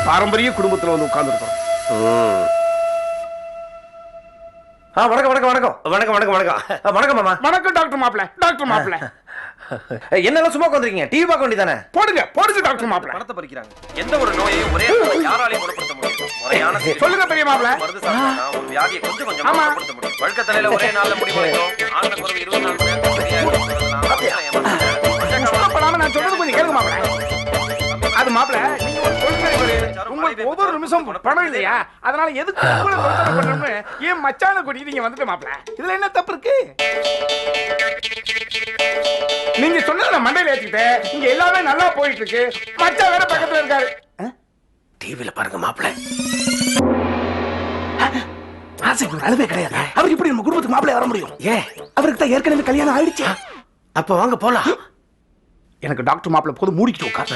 பாரம்பரிய குடும்பத்துல வந்து உட்கார்ந்துருக்கோம். வணக்கம் வணக்கம் வணக்கம் வணக்கம் வணக்கம் வணக்கம் வணக்கம் மாமா. வணக்கம் டாக்டர் மாப்பிள்ள. டாக்டர் மாப்பிள்ள என்னெல்லாம் சும்மா உட்காந்துருக்கீங்க? டிவி பார்க்க வேண்டியதானே? போடுங்க போடுங்க டாக்டர் மாப்பிள்ள. பணத்தை பறிக்கிறாங்க. எந்த ஒரு நோயையும் ஒரே யாராலையும் குணப்படுத்த முடியும். முறையான சொல்லுங்க பெரிய மாப்பிள்ள. மருந்து சாப்பிட்டா ஒரு வியாதியை கொஞ்சம் கொஞ்சம் குணப்படுத்த முடியும். வழுக்க தலையில ஒரே நாள்ல முடிவடையும். ஆண்ட குறைவு 24 மணி நேரம் நான் சொல்றது கொஞ்சம் கேளுங்க மாப்பிள்ள. அது மாப்பிள்ள நீங்க ஒரு கொள்கை உங்களுக்கு ஒவ்வொரு நிமிஷம் பணம் இல்லையா, அதனால எதுக்கு உங்களை பிரச்சனை பண்ணணும்னு ஏன் மச்சான கூட்டிட்டு நீங்க வந்துட்டு மாப்பிள்ள. இதுல என்ன தப்பு இருக்கு? நீங்க சொன்னதை மண்டையில ஏத்திட்டு இங்க எல்லாமே நல்லா போயிட்டு இருக்கு. மச்சான் வேற பக்கத்துல இருக்காரு. டிவில பாருங்க மாப்பிள்ள. ஆசைக்கு ஒரு அளவே கிடையாது. அவருக்கு இப்படி நம்ம குடும்பத்துக்கு மாப்பிள்ளை வர முடியும்? அவருக்கு தான் ஏற்கனவே கல்யாணம் ஆயிடுச்சு. அப்ப வாங்க போலாம். எனக்கு டாக்டர் மாப்பிள்ளை போது மூடிக்கிட்டு உட்கார்.